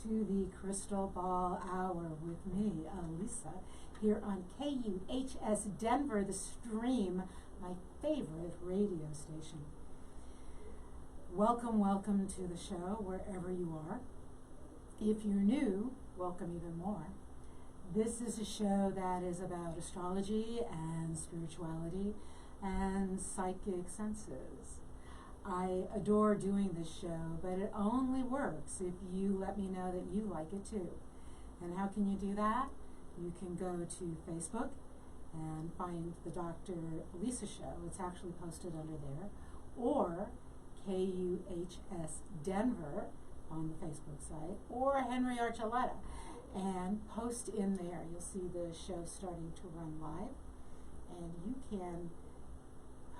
to the Crystal Ball Hour with me, Lisa, here on KUHS Denver, the stream, my favorite radio station. Welcome, welcome to the show, wherever you are. If you're new, welcome even more. This is a show that is about astrology and spirituality and psychic senses. I adore doing this show, but it only works if you let me know that you like it too. And how can you do that? You can go to Facebook and find the Dr. Lisa Show. It's actually posted under there. Or KUHS Denver on the Facebook site, or Henry Archuleta, and post in there. You'll see the show starting to run live, and you can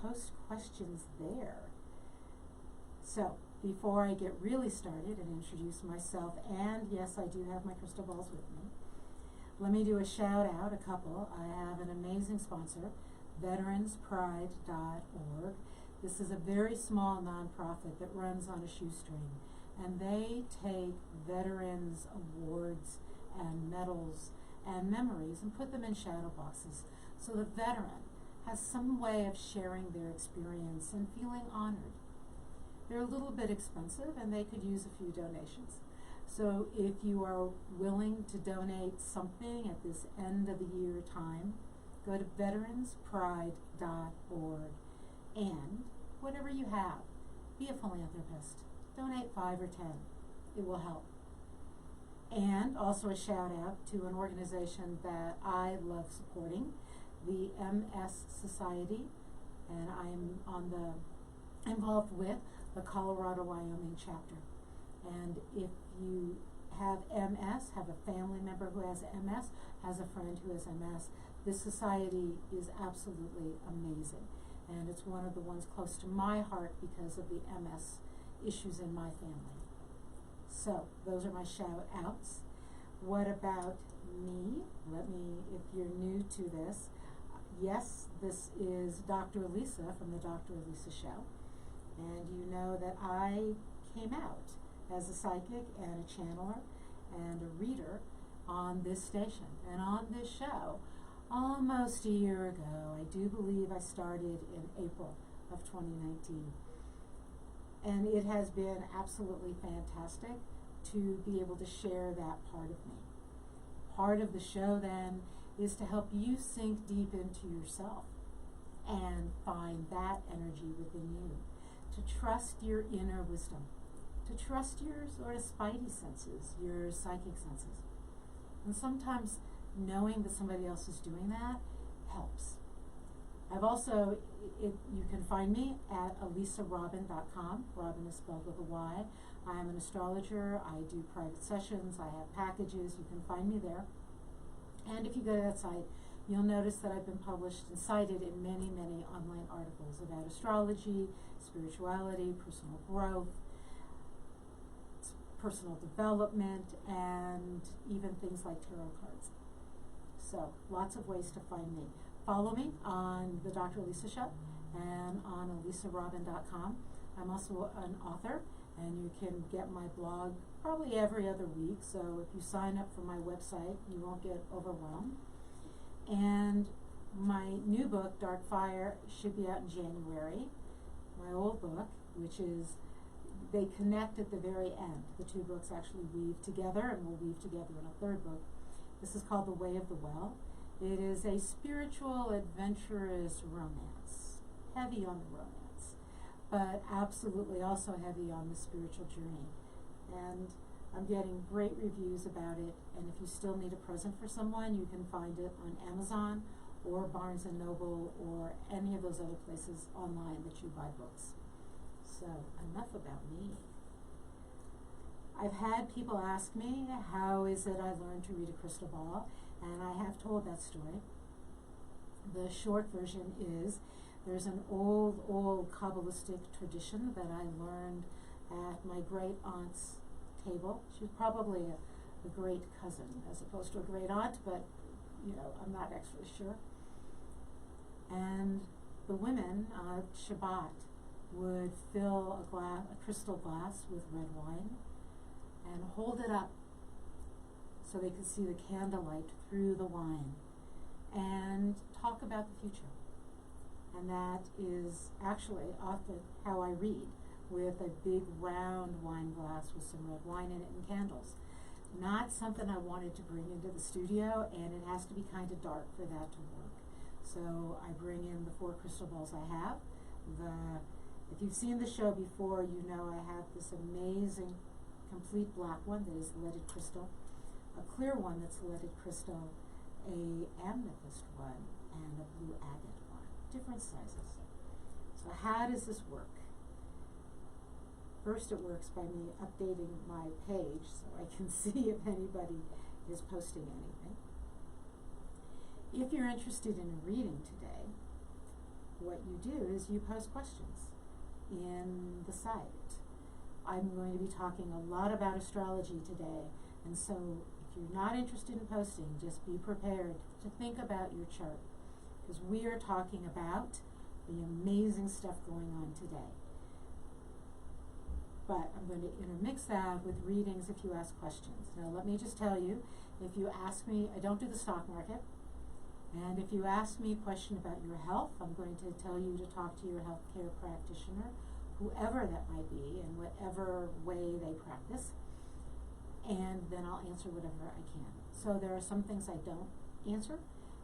post questions there. So, before I get really started and introduce myself, and yes, I do have my crystal balls with me, let me do a shout out, a couple. I have an amazing sponsor, veteranspride.org. This is a very small nonprofit that runs on a shoestring, and they take veterans' awards and medals and memories and put them in shadow boxes so the veteran has some way of sharing their experience and feeling honored. They're a little bit expensive and they could use a few donations. So if you are willing to donate something at this end of the year time, go to veteranspride.org and whatever you have, be a philanthropist. Donate 5 or 10. It will help. And also a shout out to an organization that I love supporting, the MS Society, and I'm involved with the Colorado-Wyoming chapter. And if you have MS, have a family member who has MS, has a friend who has MS, this society is absolutely amazing. And it's one of the ones close to my heart because of the MS issues in my family. So, those are my shout outs. What about me? If you're new to this, yes, this is Dr. Lisa from the Dr. Lisa Show. And you know that I came out as a psychic and a channeler and a reader on this station and on this show almost a year ago. I do believe I started in April of 2019. And it has been absolutely fantastic to be able to share that part of me. Part of the show then is to help you sink deep into yourself and find that energy within you. To trust your inner wisdom, to trust your sort of spidey senses, your psychic senses. And sometimes knowing that somebody else is doing that helps. I've also, you can find me at elisarobin.com. Robin is spelled with a Y. I am an astrologer. I do private sessions. I have packages. You can find me there. And if you go to that site, you'll notice that I've been published and cited in many, many online articles about astrology, spirituality, personal growth, personal development, and even things like tarot cards. So, lots of ways to find me. Follow me on the Dr. Lisa Show and on elisarobin.com. I'm also an author, and you can get my blog probably every other week. So if you sign up for my website, you won't get overwhelmed. And my new book, Dark Fire, should be out in January. My old book, which is, they connect at the very end. The two books actually weave together, and will weave together in a third book. This is called The Way of the Well. It is a spiritual, adventurous romance, heavy on the romance, but absolutely also heavy on the spiritual journey. And I'm getting great reviews about it, and if you still need a present for someone, you can find it on Amazon or Barnes & Noble or any of those other places online that you buy books. So, enough about me. I've had people ask me, how is it I learned to read a crystal ball? And I have told that story. The short version is, there's an old Kabbalistic tradition that I learned at my great aunt's table. She was probably a great cousin as opposed to a great aunt, but I'm not actually sure. And the women at Shabbat would fill a crystal glass with red wine and hold it up so they could see the candlelight through the wine and talk about the future. And that is actually often how I read, with a big round wine glass with some red wine in it and candles. Not something I wanted to bring into the studio, and it has to be kind of dark for that to work. So I bring in the 4 crystal balls I have. If you've seen the show before, you know I have this amazing complete black one that is leaded crystal, a clear one that's leaded crystal, a amethyst one, and a blue agate one, different sizes. So how does this work? First, it works by me updating my page so I can see if anybody is posting anything. If you're interested in a reading today, what you do is you post questions in the site. I'm going to be talking a lot about astrology today, and so if you're not interested in posting, just be prepared to think about your chart, because we are talking about the amazing stuff going on today. But I'm going to intermix that with readings if you ask questions. Now let me just tell you, if you ask me, I don't do the stock market, and if you ask me a question about your health, I'm going to tell you to talk to your healthcare practitioner, whoever that might be, in whatever way they practice, and then I'll answer whatever I can. So there are some things I don't answer,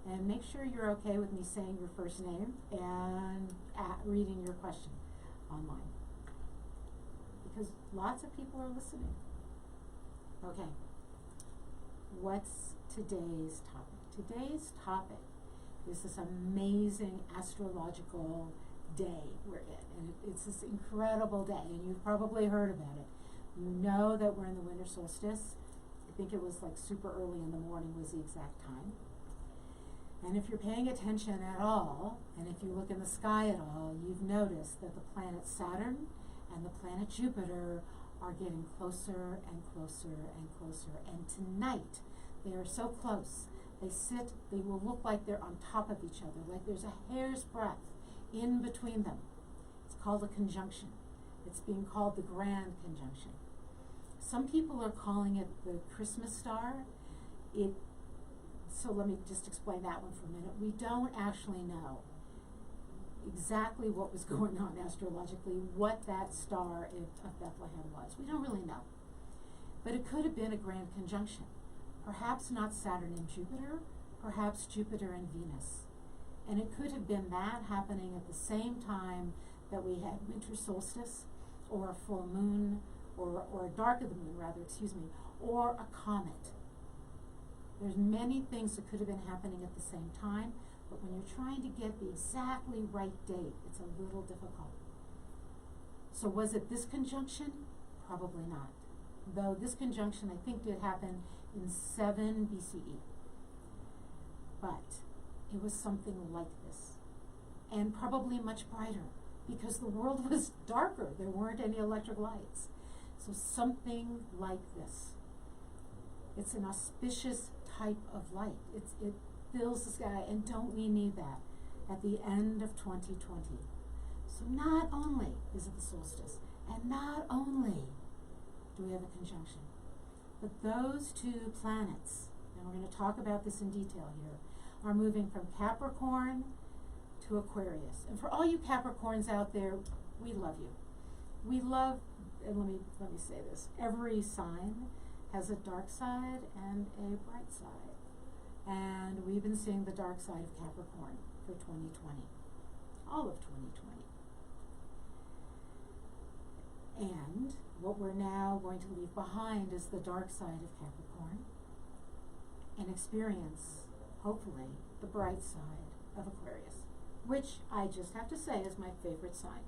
and make sure you're okay with me saying your first name and reading your question online, because lots of people are listening. Okay, what's today's topic? Today's topic is this amazing astrological day we're in, and it's this incredible day, and you've probably heard about it. You know that we're in the winter solstice. I think it was like super early in the morning was the exact time. And if you're paying attention at all, and if you look in the sky at all, you've noticed that the planet Saturn and the planet Jupiter are getting closer and closer and closer. And tonight, they are so close. They will look like they're on top of each other, like there's a hair's breadth in between them. It's called a conjunction. It's being called the grand conjunction. Some people are calling it the Christmas star. So let me just explain that one for a minute. We don't actually know exactly what was going on astrologically, what that star of Bethlehem was. We don't really know. But it could have been a grand conjunction. Perhaps not Saturn and Jupiter, perhaps Jupiter and Venus. And it could have been that happening at the same time that we had winter solstice, or a full moon, or a dark of the moon, rather, or a comet. There's many things that could have been happening at the same time, but when you're trying to get the exactly right date, it's a little difficult. So was it this conjunction? Probably not. Though this conjunction, I think, did happen in 7 BCE. But it was something like this, and probably much brighter, because the world was darker. There weren't any electric lights. So something like this. It's an auspicious type of light. It fills the sky, and don't we need that at the end of 2020? So not only is it the solstice, and not only do we have a conjunction, but those 2 planets, and we're going to talk about this in detail here, are moving from Capricorn to Aquarius. And for all you Capricorns out there, we love you. We love, and let me say this, every sign has a dark side and a bright side. And we've been seeing the dark side of Capricorn for 2020, all of 2020. And what we're now going to leave behind is the dark side of Capricorn and experience, hopefully, the bright side of Aquarius, which I just have to say is my favorite sign,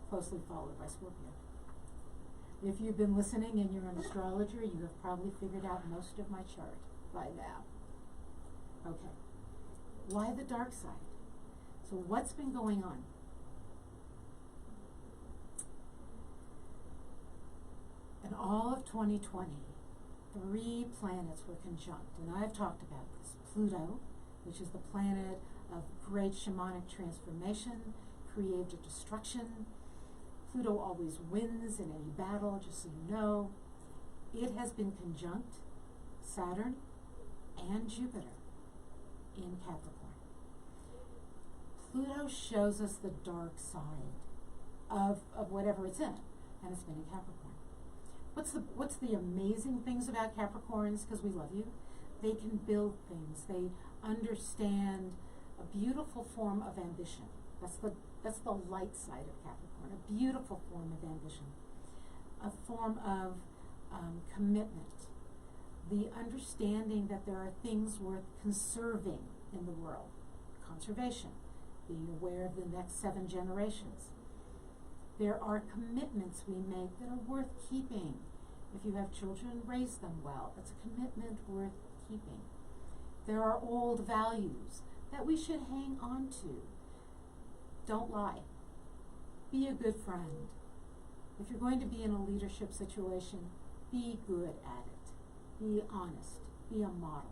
closely followed by Scorpio. If you've been listening and you're an astrologer, you have probably figured out most of my chart by now. Okay, why the dark side? So what's been going on? In all of 2020, 3 planets were conjunct, and I've talked about this. Pluto, which is the planet of great shamanic transformation, creative destruction. Pluto always wins in any battle, just so you know. It has been conjunct Saturn and Jupiter in Capricorn. Pluto shows us the dark side of whatever it's in, and it's been in Capricorn. What's the amazing things about Capricorns, because we love you? They can build things. They understand a beautiful form of ambition. That's the light side of Capricorn, a beautiful form of ambition, a form of commitment, the understanding that there are things worth conserving in the world, conservation, being aware of the next 7 generations. There are commitments we make that are worth keeping. If you have children, raise them well. That's a commitment worth keeping. There are old values that we should hang on to. Don't lie. Be a good friend. If you're going to be in a leadership situation, be good at it. Be honest. Be a model.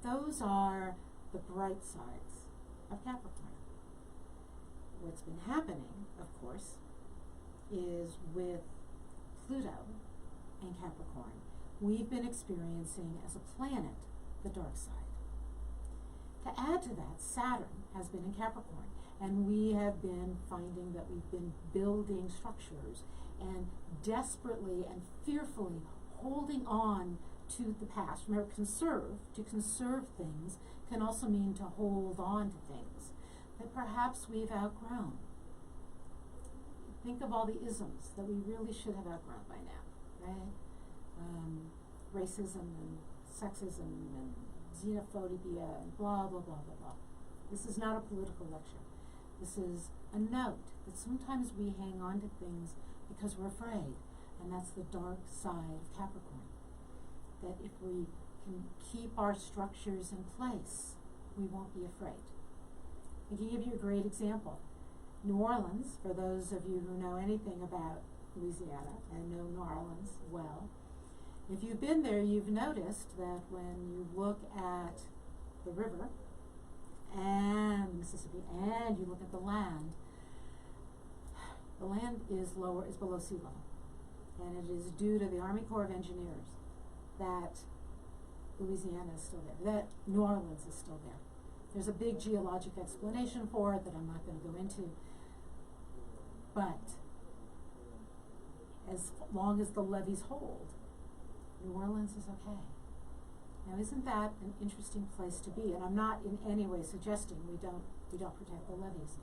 Those are the bright sides of Capricorn. What's been happening, of course, is with Pluto and Capricorn, we've been experiencing as a planet the dark side. To add to that, Saturn has been in Capricorn, and we have been finding that we've been building structures and desperately and fearfully holding on to the past. Remember, to conserve things can also mean to hold on to things that perhaps we've outgrown. Think of all the isms that we really should have outgrown by now, right? Racism and sexism and xenophobia and blah, blah, blah, blah, blah. This is not a political lecture. This is a note that sometimes we hang on to things because we're afraid, and that's the dark side of Capricorn. That if we can keep our structures in place, we won't be afraid. I can give you a great example. New Orleans, for those of you who know anything about Louisiana and know New Orleans well, if you've been there, you've noticed that when you look at the river and the Mississippi and you look at the land is below sea level. And it is due to the Army Corps of Engineers that Louisiana is still there, that New Orleans is still there. There's a big geologic explanation for it that I'm not going to go into. But as long as the levees hold, New Orleans is okay. Now, isn't that an interesting place to be? And I'm not in any way suggesting we don't protect the levees.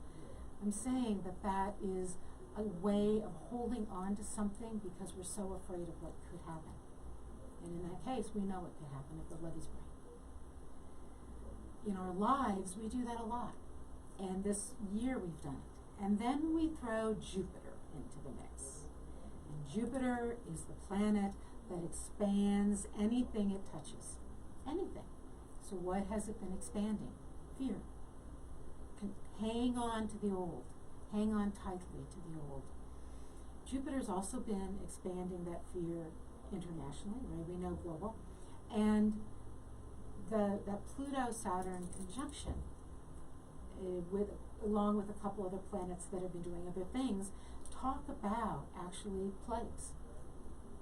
I'm saying that is a way of holding on to something because we're so afraid of what could happen. And in that case, we know what could happen if the levees break. In our lives, we do that a lot. And this year we've done it. And then we throw Jupiter into the mix. And Jupiter is the planet that expands anything it touches. Anything. So what has it been expanding? Fear. Hang on to the old. Hang on tightly to the old. Jupiter's also been expanding that fear internationally, right? We know global. And that Pluto-Saturn conjunction, along with a couple other planets that have been doing other things, talk about actually plagues.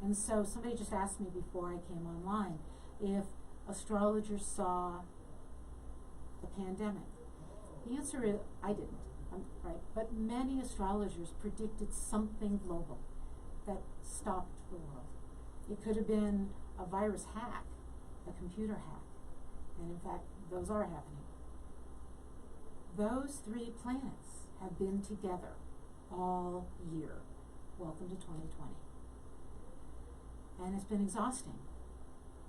And so somebody just asked me before I came online if astrologers saw the pandemic. The answer is, I didn't, right? But many astrologers predicted something global that stopped the world. It could have been a virus hack, a computer hack. And in fact, those are happening. Those 3 planets have been together all year. Welcome to 2020. And it's been exhausting.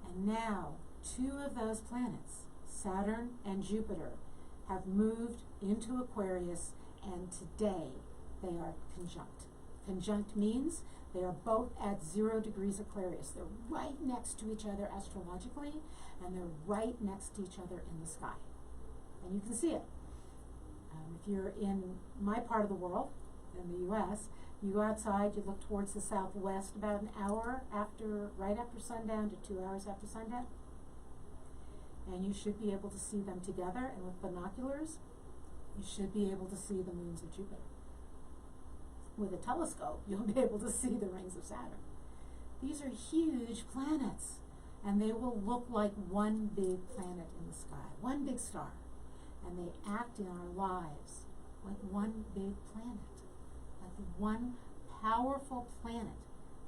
And now, 2 of those planets, Saturn and Jupiter, have moved into Aquarius, and today they are conjunct. Conjunct means they are both at 0 degrees Aquarius. They're right next to each other astrologically, and they're right next to each other in the sky. And you can see it. If you're in my part of the world, in the U.S., you go outside, you look towards the southwest about an hour right after sundown to 2 hours after sundown, and you should be able to see them together, and with binoculars, you should be able to see the moons of Jupiter. With a telescope, you'll be able to see the rings of Saturn. These are huge planets, and they will look like one big planet in the sky, one big star, and they act in our lives like one big planet, like one powerful planet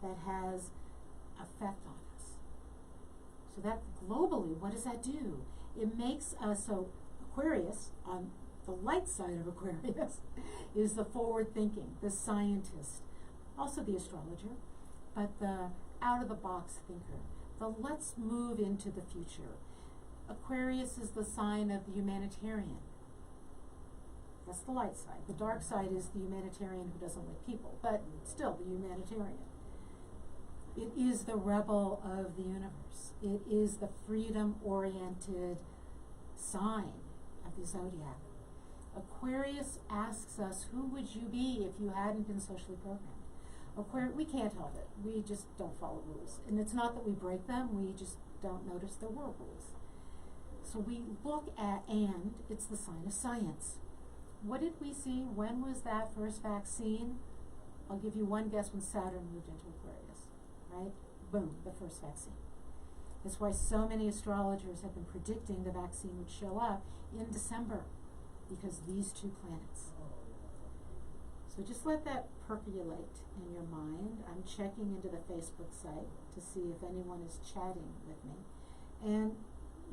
that has effect on us. So that globally, what does that do? It makes us, so Aquarius, on the light side of Aquarius, is the forward thinking, the scientist, also the astrologer, but the out-of-the-box thinker, the let's move into the future. Aquarius is the sign of the humanitarian. That's the light side. The dark side is the humanitarian who doesn't like people, but still the humanitarian. It is the rebel of the universe. It is the freedom-oriented sign of the zodiac. Aquarius asks us, who would you be if you hadn't been socially programmed? We can't help it. We just don't follow rules. And it's not that we break them, we just don't notice there were rules. So we look at, and it's the sign of science. What did we see? When was that first vaccine? I'll give you one guess: when Saturn moved into Aquarius, right? Boom, the first vaccine. That's why so many astrologers have been predicting the vaccine would show up in December, because these two planets. So just let that percolate in your mind. I'm checking into the Facebook site to see if anyone is chatting with me. And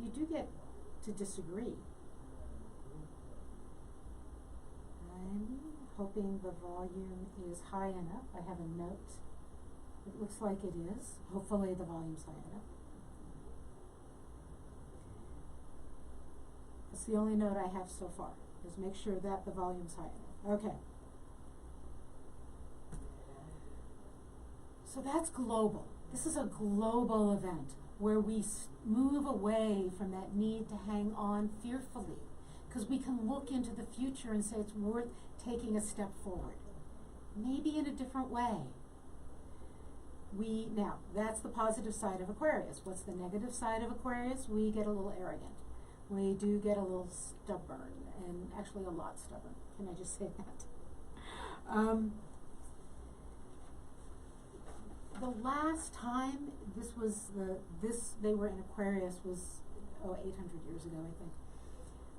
you do get to disagree. I'm hoping the volume is high enough. I have a note. It looks like it is. Hopefully the volume's high enough. That's the only note I have so far, is make sure that the volume's high enough. Okay. So that's global. This is a global event where we move away from that need to hang on fearfully, because we can look into the future and say it's worth taking a step forward, maybe in a different way. Now, that's the positive side of Aquarius. What's the negative side of Aquarius? We get a little arrogant. We do get a little stubborn, and actually a lot stubborn. Can I just say that? The last time they were in Aquarius was 800 years ago, I think.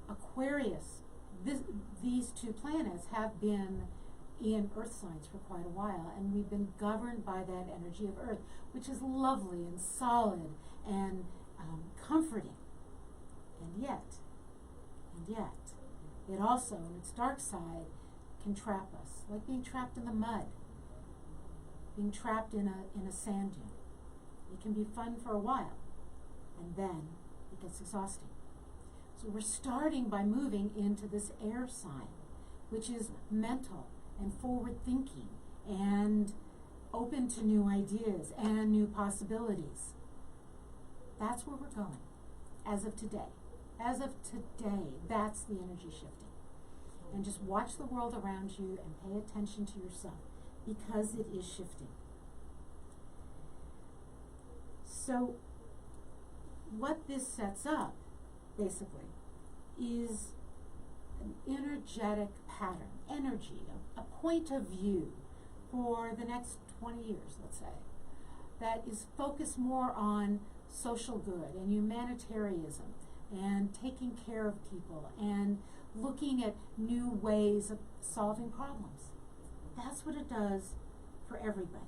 Aquarius, these two planets have been in Earth signs for quite a while, and we've been governed by that energy of Earth, which is lovely and solid and comforting. And yet, it also, in its dark side, can trap us, like being trapped in the mud, being trapped in a sand dune. It can be fun for a while, and then it gets exhausting. So we're starting by moving into this air sign, which is mental and forward thinking and open to new ideas and new possibilities. That's where we're going as of today. As of today, that's the energy shifting. And just watch the world around you and pay attention to yourself, because it is shifting. So what this sets up, basically, is an energetic pattern, energy, a point of view for the next 20 years, let's say, that is focused more on social good and humanitarianism and taking care of people and looking at new ways of solving problems. That's what it does for everybody.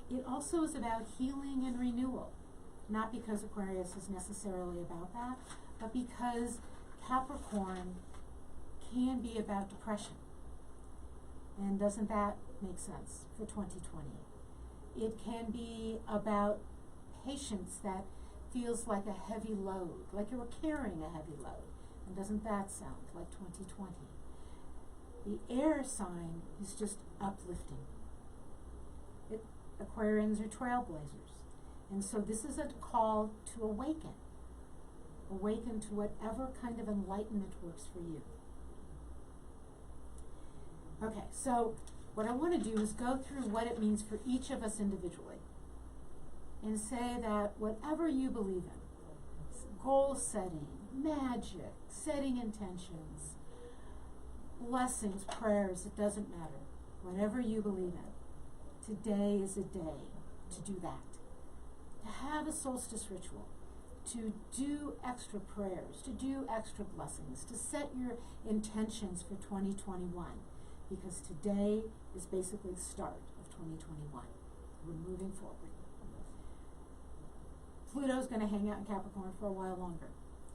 It also is about healing and renewal, not because Aquarius is necessarily about that, but because Capricorn can be about depression. And doesn't that make sense for 2020? It can be about patience that feels like a heavy load, like you were carrying a heavy load. And doesn't that sound like 2020? The air sign is just uplifting. Aquarians are trailblazers. And so this is a call to awaken. Awaken to whatever kind of enlightenment works for you. Okay, so what I want to do is go through what it means for each of us individually, and say that whatever you believe in, goal setting, magic, setting intentions, blessings, prayers, it doesn't matter. Whatever you believe in, today is a day to do that. to have a solstice ritual, to do extra prayers, to do extra blessings, to set your intentions for 2021, because today is basically the start of 2021. We're moving forward. Pluto's going to hang out in Capricorn for a while longer.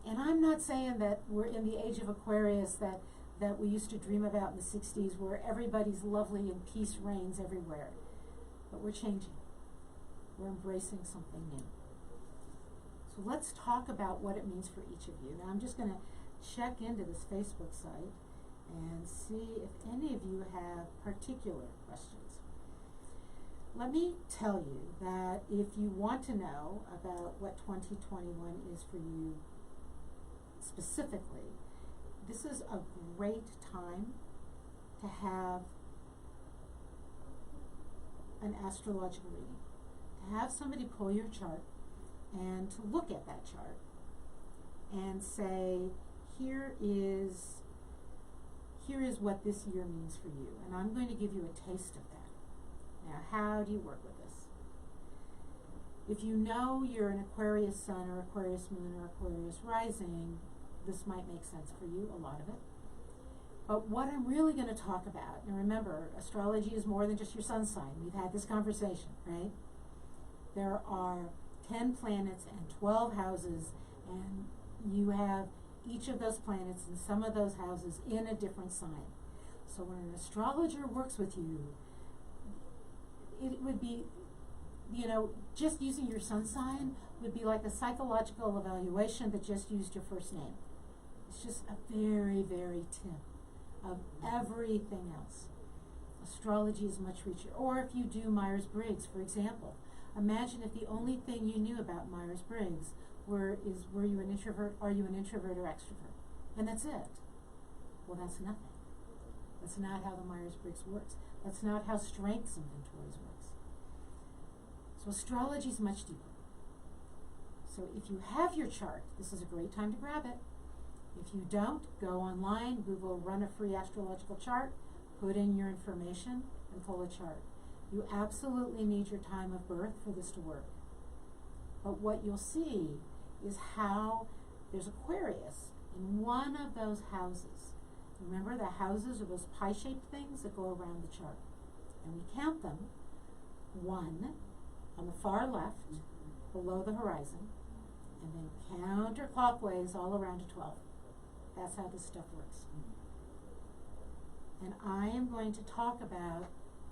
And I'm not saying that we're in the age of Aquarius that we used to dream about in the 60s, where everybody's lovely and peace reigns everywhere. But we're changing. We're embracing something new. So let's talk about what it means for each of you. Now I'm just going to check into this Facebook site and see if any of you have particular questions. Let me tell you that if you want to know about what 2021 is for you specifically, this is a great time to have an astrological reading. To have somebody pull your chart and to look at that chart and say, here is what this year means for you. And I'm going to give you a taste of that. Now, how do you work with this? If you know you're an Aquarius sun or Aquarius moon or Aquarius rising, this might make sense for you, a lot of it. But what I'm really going to talk about, and remember, astrology is more than just your sun sign. We've had this conversation, right? There are 10 planets and 12 houses, and you have each of those planets and some of those houses in a different sign. So when an astrologer works with you, it would be, just using your sun sign would be like a psychological evaluation that just used your first name. It's just a very, very tip of everything else. Astrology is much richer. Or if you do Myers-Briggs, for example, imagine if the only thing you knew about Myers-Briggs were you an introvert, are you an introvert or extrovert? And that's it. Well, that's nothing. That's not how the Myers-Briggs works. That's not how strengths inventories works. So astrology is much deeper. So if you have your chart, this is a great time to grab it. If you don't, go online, Google run a free astrological chart, put in your information, and pull a chart. You absolutely need your time of birth for this to work. But what you'll see is how there's Aquarius in one of those houses. Remember, the houses are those pie-shaped things that go around the chart. And we count them, 1 on the far left, below the horizon, and then counterclockwise all around to 12. That's how this stuff works. And I am going to talk about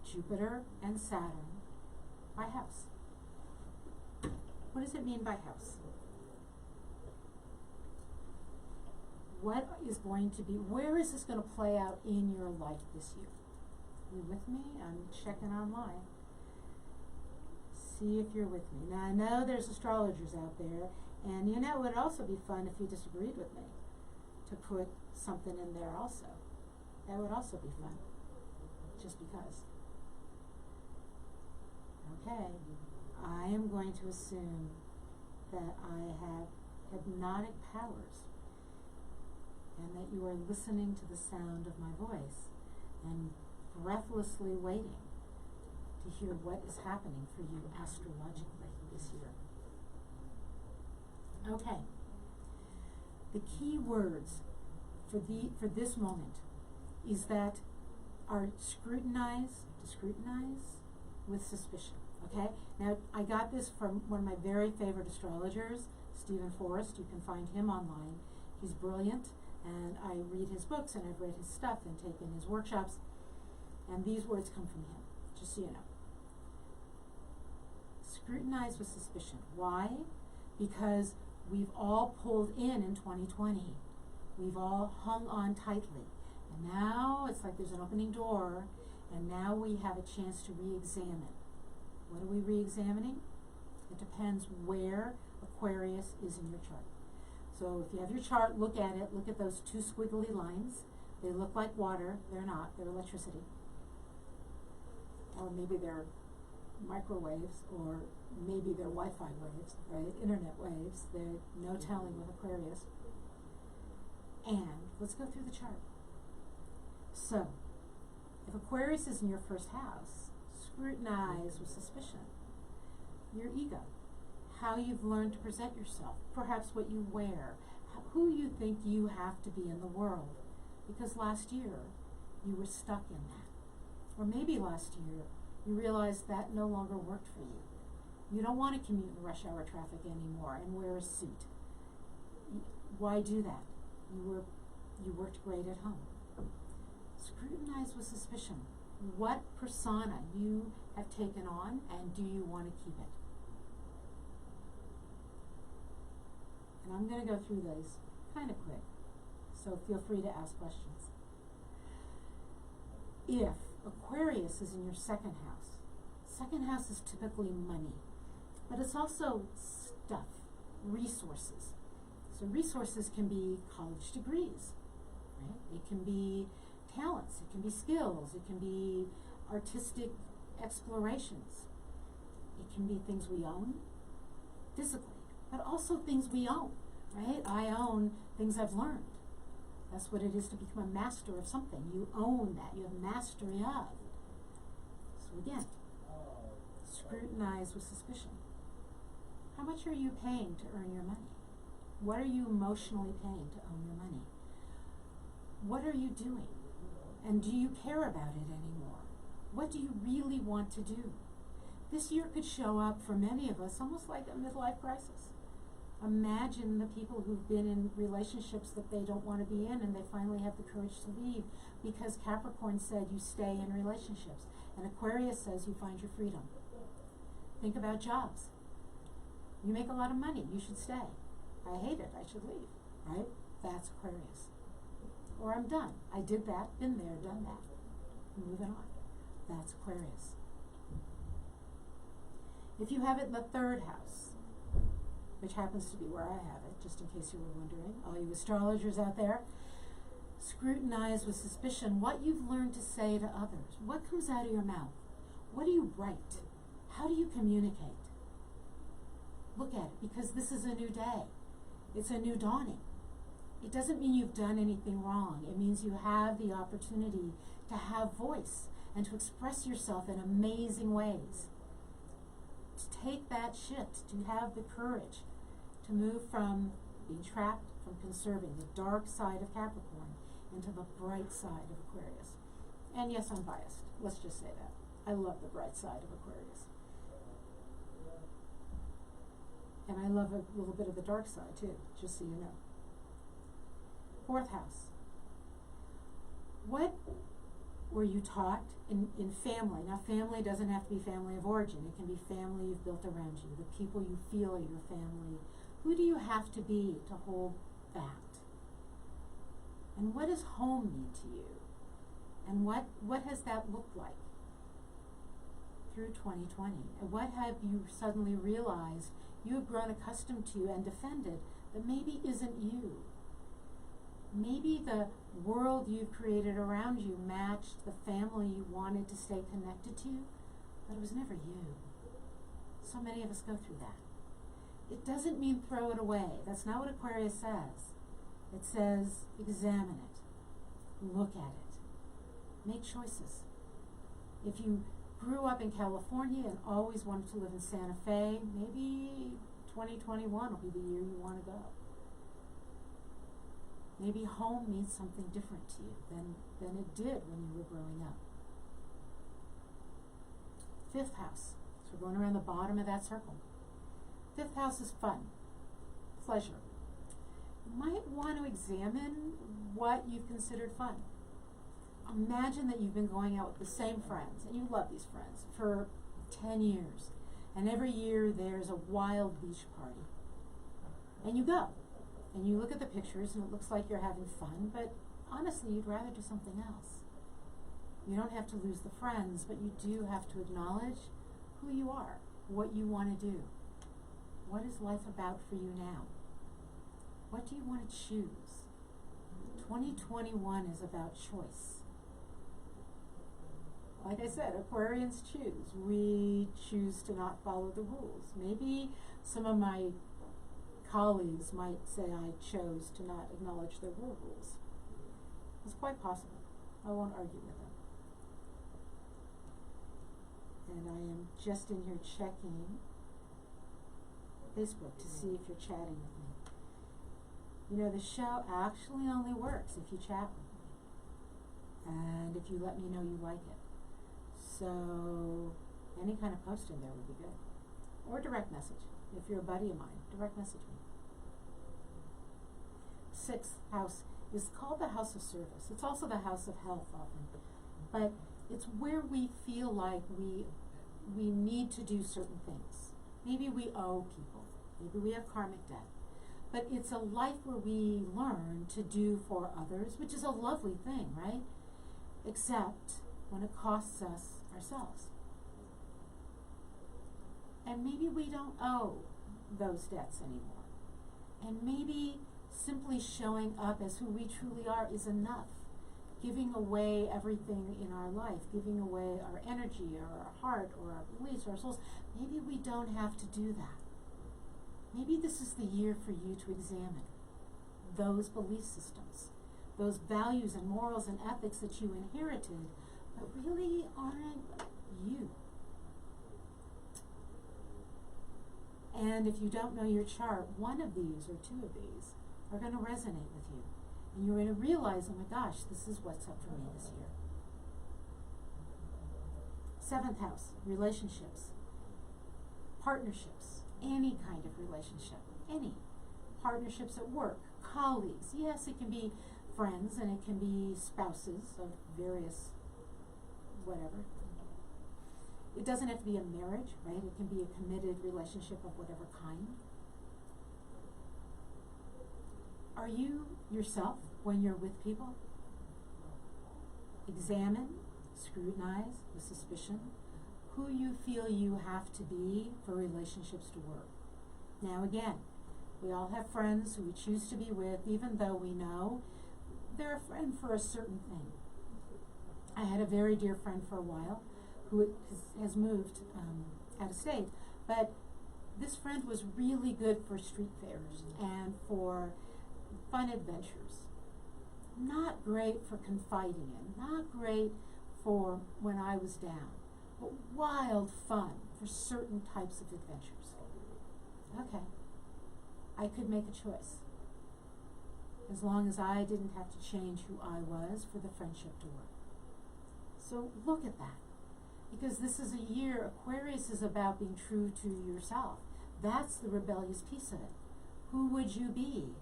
Jupiter and Saturn by house. What does it mean by house? What is going to be, where is this going to play out in your life this year? You with me? I'm checking online. See if you're with me. Now I know there's astrologers out there, and it would also be fun if you disagreed with me to put something in there also. That would also be fun, just because. Okay, I am going to assume that I have hypnotic powers and that you are listening to the sound of my voice and breathlessly waiting to hear what is happening for you astrologically this year. Okay. The key words for this moment is that are scrutinize, to scrutinize with suspicion. Okay? Now, I got this from one of my very favorite astrologers, Stephen Forrest. You can find him online. He's brilliant, and I read his books, and I've read his stuff and taken his workshops, and these words come from him, just so you know. Scrutinize with suspicion. Why? Because we've all pulled in 2020. We've all hung on tightly. And now it's like there's an opening door, and now we have a chance to re-examine. What are we re-examining? It depends where Aquarius is in your chart. So if you have your chart, look at it. Look at those 2 squiggly lines. They look like water. They're not. They're electricity. Or maybe they're microwaves, or maybe they're Wi-Fi waves, right? Internet waves. There's no telling with Aquarius. And let's go through the chart. So, if Aquarius is in your first house, scrutinize with suspicion. Your ego. how you've learned to present yourself, perhaps what you wear, who you think you have to be in the world, because last year you were stuck in that. Or maybe last year you realized that no longer worked for you. You don't want to commute in rush hour traffic anymore and wear a suit. Why do that? You worked great at home. Scrutinize with suspicion what persona you have taken on, and do you want to keep it? And I'm going to go through those kind of quick, so feel free to ask questions. If Aquarius is in your second house is typically money, but it's also stuff, resources. So resources can be college degrees, right? It can be talents, it can be skills, it can be artistic explorations. It can be things we own physically, but also things we own, right? I own things I've learned. That's what it is to become a master of something. You own that, you have mastery of. So again, scrutinize with suspicion. How much are you paying to earn your money? What are you emotionally paying to own your money? What are you doing? And do you care about it anymore? What do you really want to do? This year could show up for many of us almost like a midlife crisis. Imagine the people who've been in relationships that they don't want to be in and they finally have the courage to leave because Capricorn said you stay in relationships and Aquarius says you find your freedom. Think about jobs. You make a lot of money, you should stay. I hate it, I should leave, right? That's Aquarius. Or I'm done. I did that, been there, done that. Moving on. That's Aquarius. If you have it in the third house, which happens to be where I have it, just in case you were wondering, all you astrologers out there, scrutinize with suspicion what you've learned to say to others. What comes out of your mouth? What do you write? How do you communicate? Look at it, because this is a new day. It's a new dawning. It doesn't mean you've done anything wrong. It means you have the opportunity to have voice and to express yourself in amazing ways. To take that shift, to have the courage to move from being trapped, from conserving the dark side of Capricorn into the bright side of Aquarius. And yes, I'm biased. Let's just say that. I love the bright side of Aquarius. And I love a little bit of the dark side too, just so you know. Fourth house. What were you taught in family? Now, family doesn't have to be family of origin. It can be family you've built around you, the people you feel are your family. Who do you have to be to hold that? And what does home mean to you? And what has that looked like through 2020? And what have you suddenly realized you have grown accustomed to and defended that maybe isn't you? Maybe the world you've created around you matched the family you wanted to stay connected to, but it was never you. So many of us go through that. It doesn't mean throw it away. That's not what Aquarius says. It says examine it, look at it, make choices. If you grew up in California and always wanted to live in Santa Fe, maybe 2021 will be the year you want to go. Maybe home means something different to you than it did when you were growing up. Fifth house. So we're going around the bottom of that circle. Fifth house is fun, pleasure. You might want to examine what you've considered fun. Imagine that you've been going out with the same friends, and you love these friends, for 10 years. And every year there's a wild beach party. And you go. And you look at the pictures and it looks like you're having fun, but honestly, you'd rather do something else. You don't have to lose the friends, but you do have to acknowledge who you are, what you want to do. What is life about for you now? What do you want to choose? 2021 is about choice. Like I said, Aquarians choose. We choose to not follow the rules. Maybe some of my colleagues might say I chose to not acknowledge their rules. It's quite possible. I won't argue with them. And I am just in here checking Facebook to see if you're chatting with me. You know, the show actually only works if you chat with me. And if you let me know you like it. So any kind of post in there would be good. Or direct message. If you're a buddy of mine, direct message me. 6th house is called the house of service. It's also the house of health often. But it's where we feel like we need to do certain things. Maybe we owe people. Maybe we have karmic debt. But it's a life where we learn to do for others, which is a lovely thing, right? Except when it costs us ourselves. And maybe we don't owe those debts anymore. And maybe simply showing up as who we truly are is enough. Giving away everything in our life, giving away our energy or our heart or our beliefs or our souls, maybe we don't have to do that. Maybe this is the year for you to examine those belief systems, those values and morals and ethics that you inherited, but really aren't you. And if you don't know your chart, one of these or two of these are going to resonate with you. And you're going to realize, oh my gosh, this is what's up for me this year. 7th house, relationships, partnerships, any kind of relationship, any. Partnerships at work, colleagues. Yes, it can be friends and it can be spouses of various whatever. It doesn't have to be a marriage, right? It can be a committed relationship of whatever kind. Are you yourself when you're with people? Examine, scrutinize with suspicion who you feel you have to be for relationships to work. Now again, we all have friends who we choose to be with even though we know they're a friend for a certain thing. I had a very dear friend for a while who has moved out of state, but this friend was really good for street fairs and for fun adventures. Not great for confiding in, not great for when I was down, but wild fun for certain types of adventures. Okay, I could make a choice as long as I didn't have to change who I was for the friendship to work. So look at that, because this is a year, Aquarius is about being true to yourself. That's the rebellious piece of it. Who would you be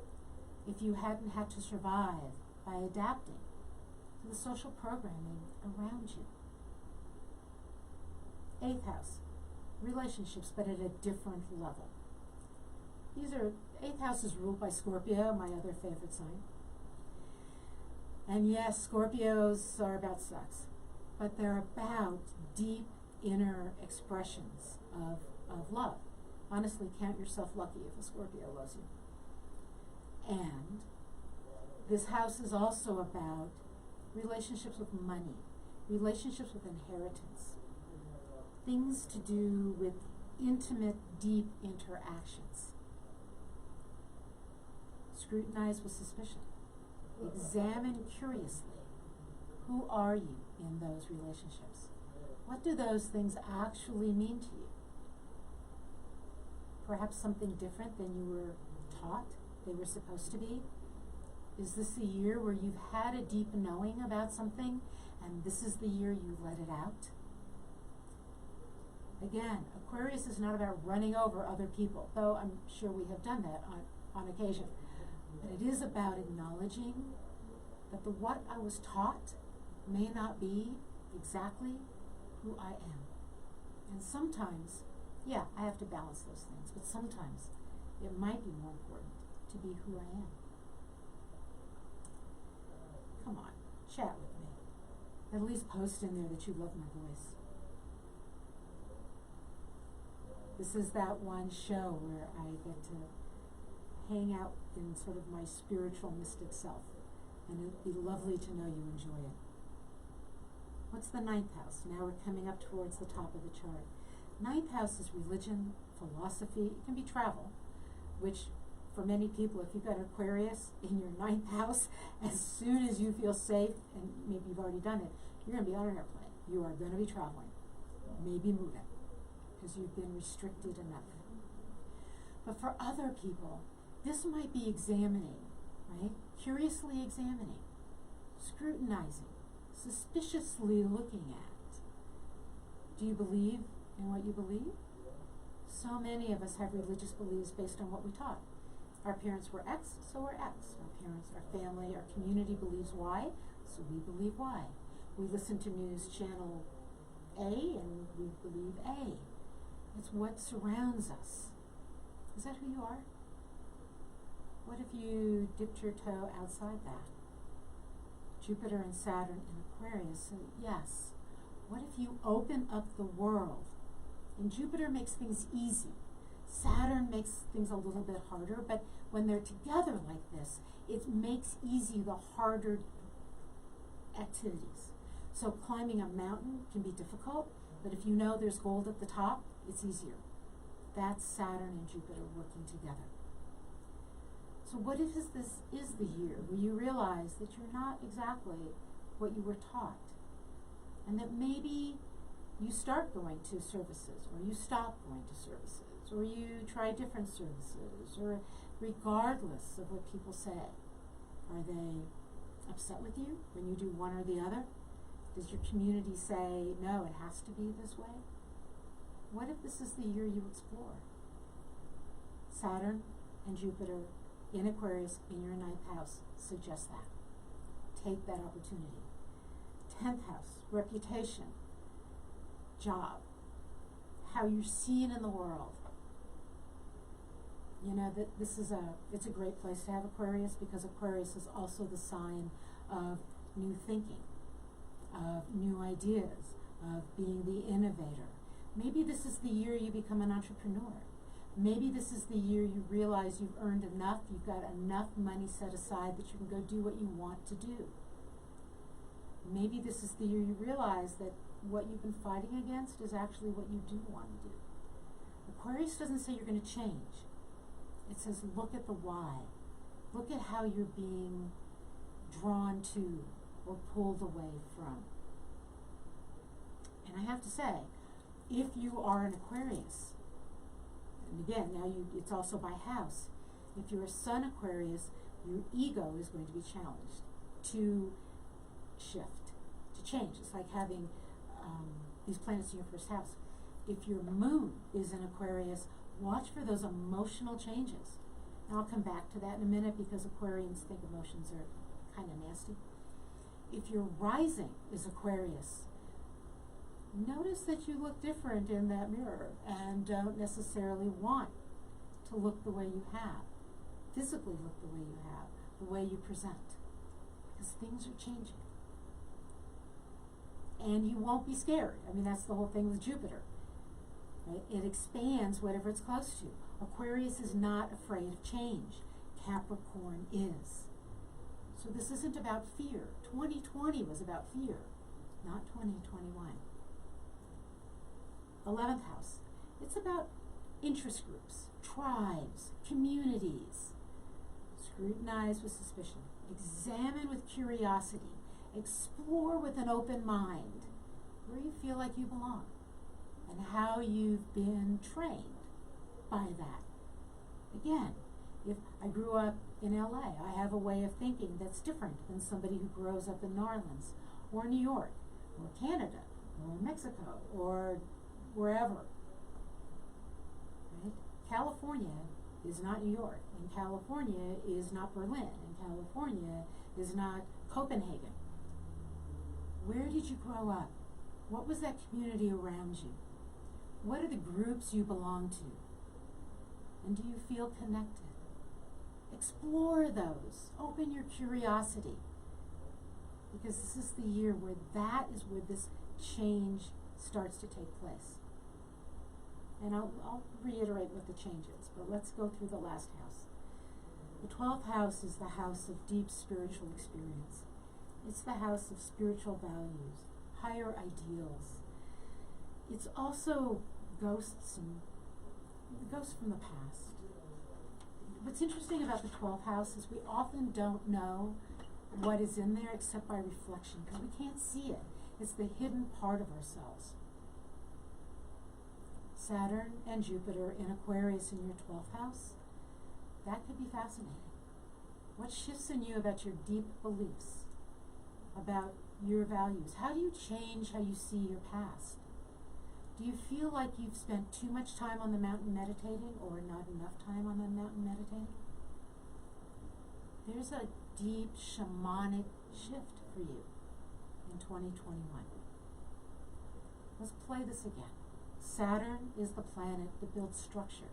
if you hadn't had to survive by adapting to the social programming around you? 8th house, relationships, but at a different level. 8th house is ruled by Scorpio, my other favorite sign. And yes, Scorpios are about sex, but they're about deep inner expressions of love. Honestly, count yourself lucky if a Scorpio loves you. And this house is also about relationships with money, relationships with inheritance, things to do with intimate, deep interactions. Scrutinize with suspicion. Examine curiously. Who are you in those relationships? What do those things actually mean to you? Perhaps something different than you were taught they were supposed to be? Is this a year where you've had a deep knowing about something and this is the year you let it out? Again, Aquarius is not about running over other people, though I'm sure we have done that on occasion. But it is about acknowledging that the what I was taught may not be exactly who I am. And sometimes, yeah, I have to balance those things, but sometimes it might be more important to be who I am. Come on, chat with me. At least post in there that you love my voice. This is that one show where I get to hang out in sort of my spiritual mystic self. And it'd be lovely to know you enjoy it. What's the 9th house? Now we're coming up towards the top of the chart. 9th house is religion, philosophy, it can be travel, which for many people, if you've got Aquarius in your 9th house, as soon as you feel safe, and maybe you've already done it, you're going to be on an airplane. You are going to be traveling, maybe moving, because you've been restricted enough. But for other people, this might be examining, right? Curiously examining, scrutinizing, suspiciously looking at. Do you believe in what you believe? So many of us have religious beliefs based on what we taught. Our parents were X, so we're X. Our parents, our family, our community believes Y, so we believe Y. We listen to news channel A and we believe A. It's what surrounds us. Is that who you are? What if you dipped your toe outside that? Jupiter and Saturn in Aquarius, so yes. What if you open up the world? And Jupiter makes things easy. Saturn makes things a little bit harder, but when they're together like this, it makes easy the harder activities. So climbing a mountain can be difficult, but if you know there's gold at the top, it's easier. That's Saturn and Jupiter working together. So what if this is the year where you realize that you're not exactly what you were taught, and that maybe you start going to services, or you stop going to services, or you try different services, or regardless of what people say, are they upset with you when you do one or the other? Does your community say, no, it has to be this way? What if this is the year you explore? Saturn and Jupiter in Aquarius in your 9th house suggests that. Take that opportunity. 10th house, reputation, job, how you're seen in the world. You know, that it's a great place to have Aquarius, because Aquarius is also the sign of new thinking, of new ideas, of being the innovator. Maybe this is the year you become an entrepreneur. Maybe this is the year you realize you've earned enough, you've got enough money set aside that you can go do what you want to do. Maybe this is the year you realize that what you've been fighting against is actually what you do want to do. Aquarius doesn't say you're going to change. It says look at the why. Look at how you're being drawn to or pulled away from. And I have to say, if you are an Aquarius, and again, now it's also by house. If you're a Sun Aquarius, your ego is going to be challenged to shift, to change. It's like having these planets in your first house. If your moon is in Aquarius, watch for those emotional changes. And I'll come back to that in a minute, because Aquarians think emotions are kind of nasty. If your rising is Aquarius, notice that you look different in that mirror and don't necessarily want to look the way you have, physically look the way you have, the way you present, because things are changing. And you won't be scared. I mean, that's the whole thing with Jupiter. Right? It expands whatever it's close to. Aquarius is not afraid of change. Capricorn is. So this isn't about fear. 2020 was about fear, not 2021. 11th house. It's about interest groups, tribes, communities. Scrutinize with suspicion. Examine with curiosity. Explore with an open mind where you feel like you belong and how you've been trained by that. Again, if I grew up in LA, I have a way of thinking that's different than somebody who grows up in New Orleans or New York or Canada or Mexico or wherever. Right? California is not New York, and California is not Berlin, and California is not Copenhagen. Where did you grow up? What was that community around you? What are the groups you belong to? And do you feel connected? Explore those. Open your curiosity. Because this is the year where that is where this change starts to take place. And I'll reiterate what the change is, but let's go through the last house. The 12th house is the house of deep spiritual experience. It's the house of spiritual values, higher ideals. It's also ghosts and ghosts from the past. What's interesting about the 12th house is we often don't know what is in there except by reflection, because we can't see it. It's the hidden part of ourselves. Saturn and Jupiter in Aquarius in your 12th house, that could be fascinating. What shifts in you about your deep beliefs, about your values? How do you change how you see your past? Do you feel like you've spent too much time on the mountain meditating or not enough time on the mountain meditating? There's a deep shamanic shift for you in 2021. Let's play this again. Saturn is the planet that builds structure.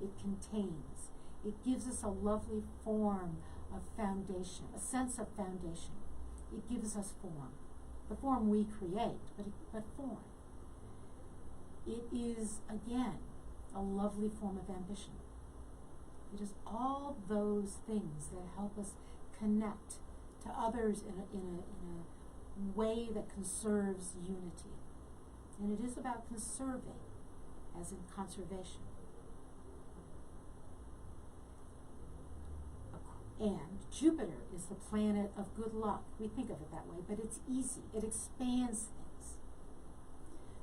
It contains. It gives us a lovely form of foundation, a sense of foundation. It gives us form. The form we create, but form. It is, again, a lovely form of ambition. It is all those things that help us connect to others in a way that conserves unity. And it is about conserving, as in conservation. And Jupiter is the planet of good luck. We think of it that way, but it's easy. It expands things.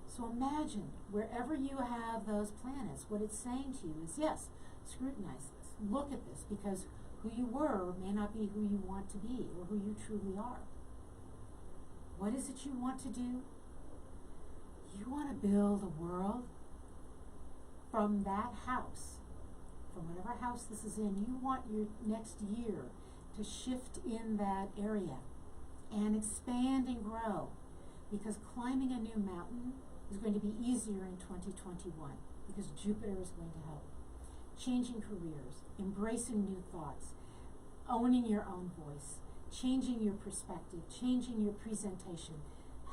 So imagine, wherever you have those planets, what it's saying to you is, yes, scrutinize this. Look at this, because who you were may not be who you want to be or who you truly are. What is it you want to do? You want to build a world from that house, from whatever house this is in. You want your next year to shift in that area and expand and grow, because climbing a new mountain is going to be easier in 2021 because Jupiter is going to help. Changing careers, embracing new thoughts, owning your own voice, changing your perspective, changing your presentation,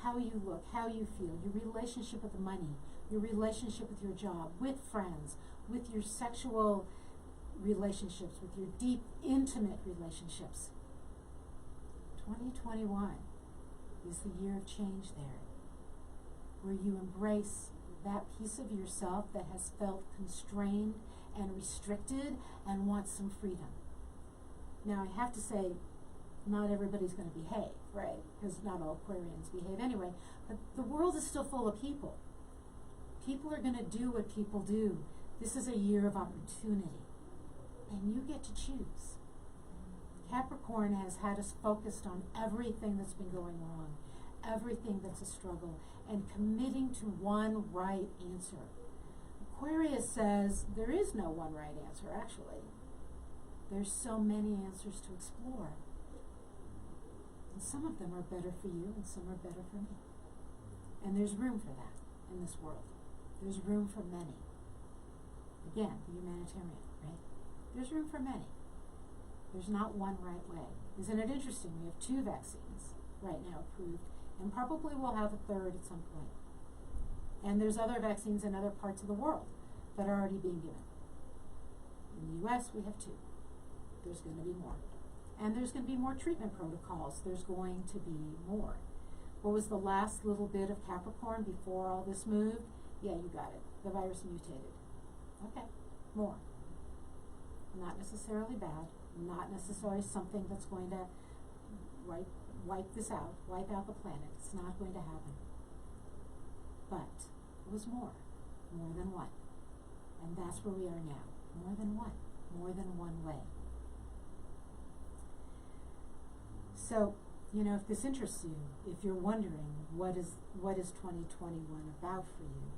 how you look, how you feel, your relationship with the money, your relationship with your job, with friends, with your sexual relationships, with your deep, intimate relationships. 2021 is the year of change there, where you embrace that piece of yourself that has felt constrained and restricted and wants some freedom. Now, I have to say, not everybody's going to behave, right? Because not all Aquarians behave anyway. But the world is still full of people. People are going to do what people do. This is a year of opportunity. And you get to choose. Capricorn has had us focused on everything that's been going wrong, everything that's a struggle, and committing to one right answer. Aquarius says there is no one right answer, actually. There's so many answers to explore. And some of them are better for you and some are better for me. And there's room for that in this world. There's room for many. Again, the humanitarian, right? There's room for many. There's not one right way. Isn't it interesting? We have 2 vaccines right now approved, and probably we'll have a 3rd at some point. And there's other vaccines in other parts of the world that are already being given. In the US, we have 2. There's going to be more. And there's going to be more treatment protocols. There's going to be more. What was the last little bit of Capricorn before all this moved? Yeah, you got it. The virus mutated. Okay, more. Not necessarily bad. Not necessarily something that's going to wipe this out, wipe out the planet. It's not going to happen. But it was more than one. And that's where we are now. More than one way. So, if this interests you, if you're wondering what is 2021 about for you,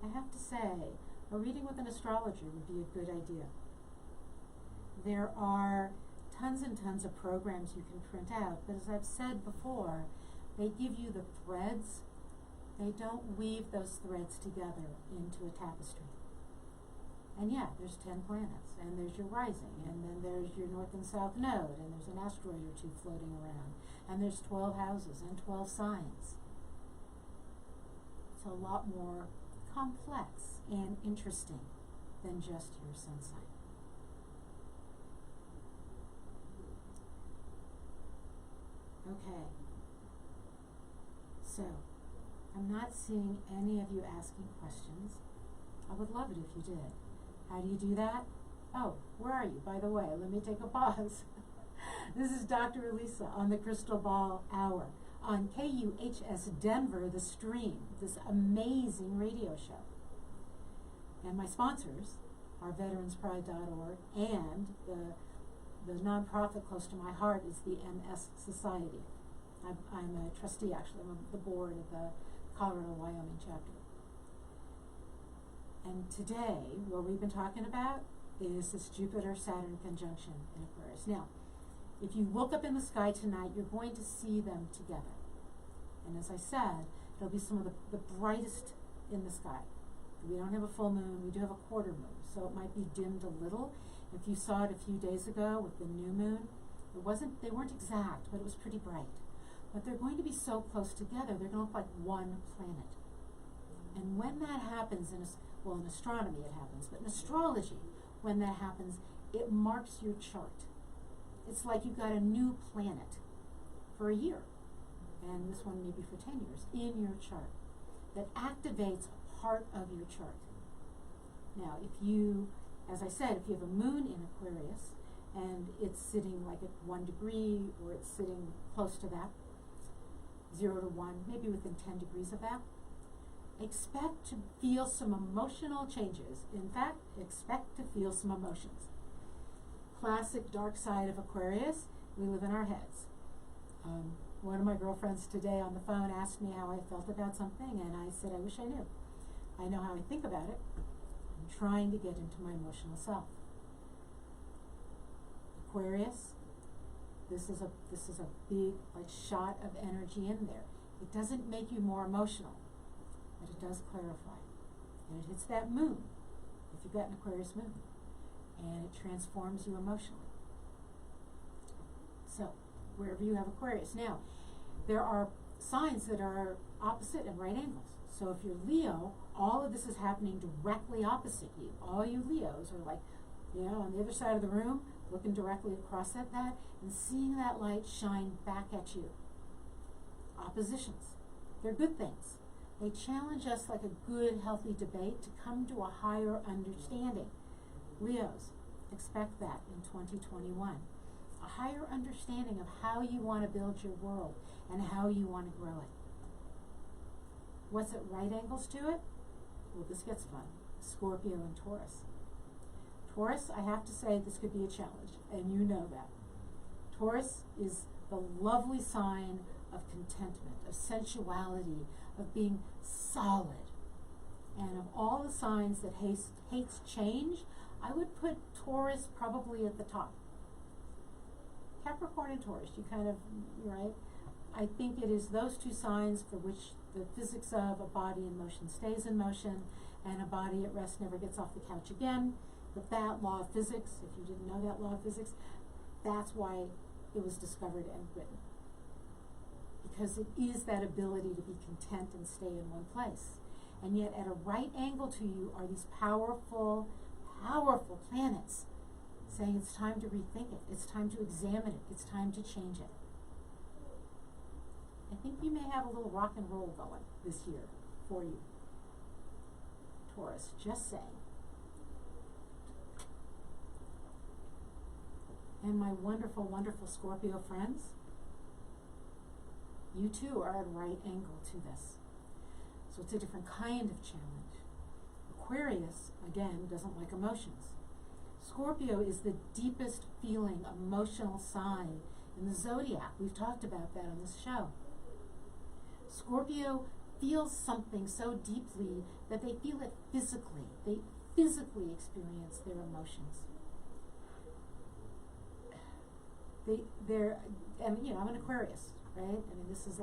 I have to say, a reading with an astrologer would be a good idea. There are tons and tons of programs you can print out, but as I've said before, they give you the threads. They don't weave those threads together into a tapestry. And yeah, there's 10 planets, and there's your rising, and then there's your north and south node, and there's an asteroid or 2 floating around, and there's 12 houses and 12 signs. It's a lot more complex and interesting than just your sun sign. Okay. So, I'm not seeing any of you asking questions. I would love it if you did. How do you do that? Oh, where are you? By the way, let me take a pause. This is Dr. Elisa on the Crystal Ball Hour on KUHS Denver, The Stream, this amazing radio show. And my sponsors are veteranspride.org, and the nonprofit close to my heart is the MS Society. I'm a trustee, actually. I'm on the board of the Colorado-Wyoming chapter. And today, what we've been talking about is this Jupiter-Saturn conjunction in Aquarius. Now, if you look up in the sky tonight, you're going to see them together. And as I said, they'll be some of the brightest in the sky. We don't have a full moon, we do have a quarter moon, so it might be dimmed a little. If you saw it a few days ago with the new moon, they weren't exact, but it was pretty bright. But they're going to be so close together, they're going to look like one planet. And when that happens, in astronomy it happens, but in astrology, when that happens, it marks your chart. It's like you've got a new planet for a year, and this one maybe for 10 years, in your chart, that activates a part of your chart. Now, if you, as I said, if you have a moon in Aquarius, and it's sitting like at 1 degree, or it's sitting close to that, 0 to 1, maybe within 10 degrees of that, expect to feel some emotional changes. In fact, expect to feel some emotions. Classic dark side of Aquarius, we live in our heads. One of my girlfriends today on the phone asked me how I felt about something, and I said I wish I knew. I know how I think about it. I'm trying to get into my emotional self. Aquarius, this is a big shot of energy in there. It doesn't make you more emotional, but it does clarify. And it hits that moon, if you've got an Aquarius moon, and it transforms you emotionally. So, wherever you have Aquarius. Now, there are signs that are opposite and right angles. So if you're Leo, all of this is happening directly opposite you. All you Leos are like, on the other side of the room, looking directly across at that, and seeing that light shine back at you. Oppositions. They're good things. They challenge us like a good, healthy debate to come to a higher understanding. Leos, expect that in 2021. A higher understanding of how you want to build your world and how you want to grow it. What's at right angles to it? Well, this gets fun. Scorpio and Taurus. Taurus, I have to say, this could be a challenge, and you know that. Taurus is the lovely sign of contentment, of sensuality, of being solid. And of all the signs that hates change, I would put Taurus probably at the top. Capricorn and Taurus, right? I think it is those two signs for which the physics of a body in motion stays in motion, and a body at rest never gets off the couch again. But that law of physics, if you didn't know that law of physics, that's why it was discovered and written. Because it is that ability to be content and stay in one place. And yet at a right angle to you are these powerful, powerful planets saying it's time to rethink it, it's time to examine it, it's time to change it. I think you may have a little rock and roll going this year for you, Taurus, just saying. And my wonderful, wonderful Scorpio friends, you too are at a right angle to this. So it's a different kind of challenge. Aquarius, again, doesn't like emotions. Scorpio is the deepest feeling, emotional sign in the zodiac. We've talked about that on this show. Scorpio feels something so deeply that they feel it physically. They physically experience their emotions. I'm an Aquarius, right? I mean, this is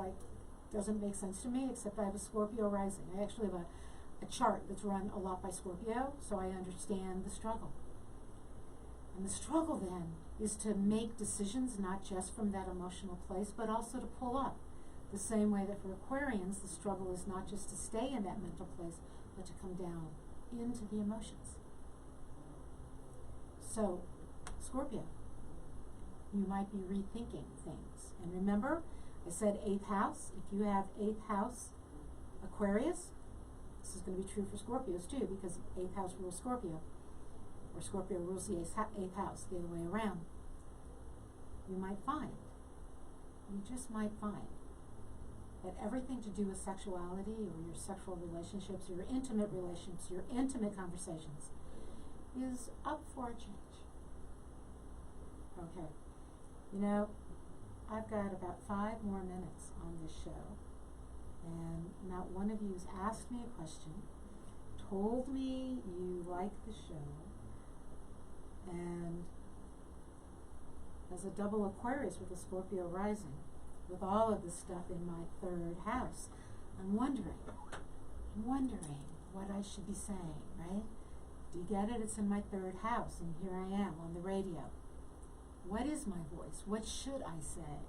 doesn't make sense to me, except I have a Scorpio rising. I actually have a chart that's run a lot by Scorpio, so I understand the struggle. And the struggle then is to make decisions not just from that emotional place, but also to pull up. The same way that for Aquarians, the struggle is not just to stay in that mental place, but to come down into the emotions. So, Scorpio, you might be rethinking things. And remember, I said 8th house. If you have 8th house Aquarius, this is going to be true for Scorpios too, because 8th house rules Scorpio, or Scorpio rules the 8th house, the other way around. You just might find that everything to do with sexuality or your sexual relationships, your intimate conversations is up for a change. Okay. You know, I've got about 5 more minutes on this show, and not one of you has asked me a question, told me you like the show, and as a double Aquarius with a Scorpio rising, with all of this stuff in my 3rd house, I'm wondering what I should be saying, right? Do you get it? It's in my 3rd house, and here I am on the radio. What is my voice? What should I say?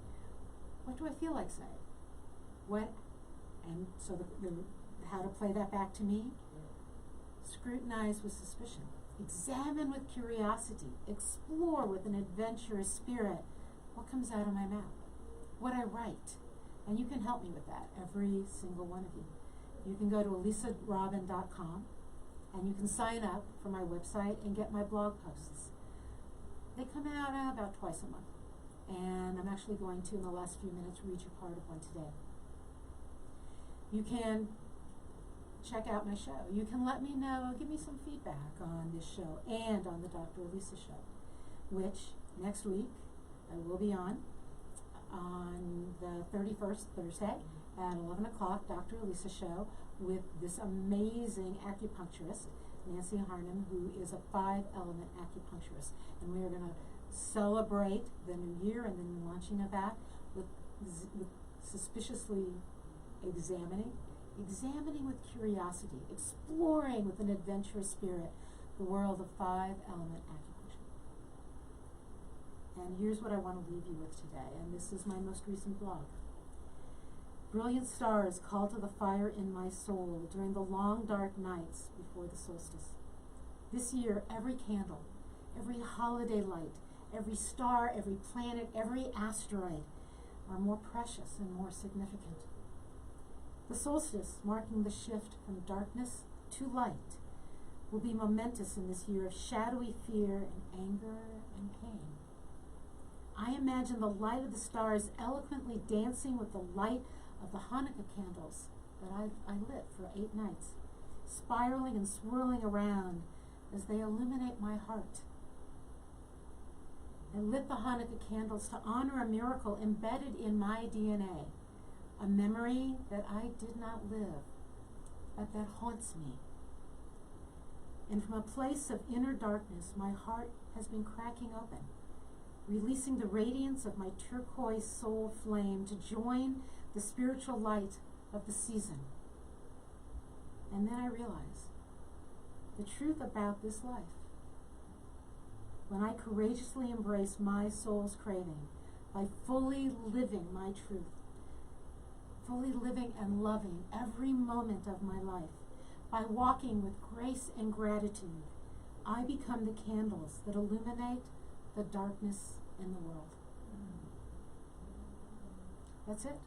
What do I feel like saying? What? And so how to play that back to me? Scrutinize with suspicion. Examine with curiosity. Explore with an adventurous spirit what comes out of my mouth, what I write. And you can help me with that, every single one of you. You can go to elisadrobin.com and you can sign up for my website and get my blog posts. They come out about twice a month. And I'm actually going to, in the last few minutes, read you part of one today. You can check out my show. You can let me know, give me some feedback on this show and on the Dr. Elisa show, which next week I will be on the 31st, Thursday, at 11 o'clock, Dr. Elisa show, with this amazing acupuncturist, Nancy Harnham, who is a 5-element acupuncturist. And we are going to celebrate the new year and the new launching of that with suspiciously examining with curiosity, exploring with an adventurous spirit the world of 5-element acupuncture. And here's what I want to leave you with today, and this is my most recent blog. Brilliant stars call to the fire in my soul during the long dark nights before the solstice. This year, every candle, every holiday light, every star, every planet, every asteroid are more precious and more significant. The solstice, marking the shift from darkness to light, will be momentous in this year of shadowy fear and anger and pain. I imagine the light of the stars eloquently dancing with the light of the Hanukkah candles that I lit for 8 nights, spiraling and swirling around as they illuminate my heart. I lit the Hanukkah candles to honor a miracle embedded in my DNA, a memory that I did not live, but that haunts me. And from a place of inner darkness, my heart has been cracking open, releasing the radiance of my turquoise soul flame to join the spiritual light of the season. And then I realize the truth about this life. When I courageously embrace my soul's craving by fully living my truth, fully living and loving every moment of my life, by walking with grace and gratitude, I become the candles that illuminate the darkness in the world. That's it.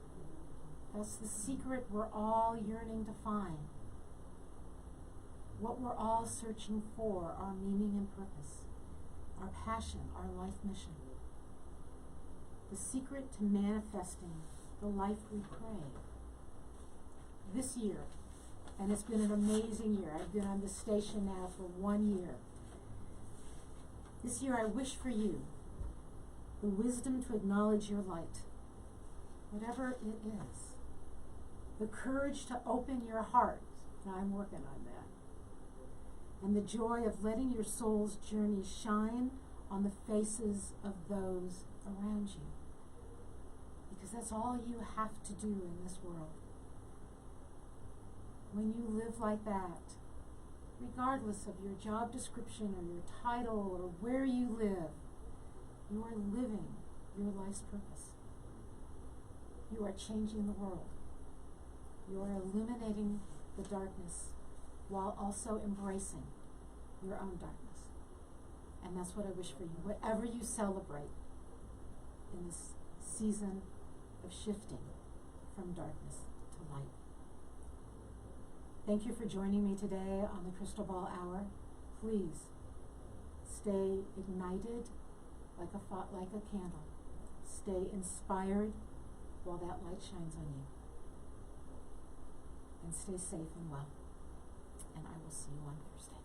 That's the secret we're all yearning to find. What we're all searching for, our meaning and purpose, our passion, our life mission. The secret to manifesting the life we crave. This year, and it's been an amazing year. I've been on this station now for 1 year. This year I wish for you the wisdom to acknowledge your light, whatever it is. The courage to open your heart, and I'm working on that. And the joy of letting your soul's journey shine on the faces of those around you. Because that's all you have to do in this world. When you live like that, regardless of your job description or your title or where you live, you are living your life's purpose. You are changing the world. You are illuminating the darkness while also embracing your own darkness. And that's what I wish for you. Whatever you celebrate in this season of shifting from darkness to light. Thank you for joining me today on the Crystal Ball Hour. Please stay ignited like a candle. Stay inspired while that light shines on you. and stay safe and well. And I will see you on Thursday.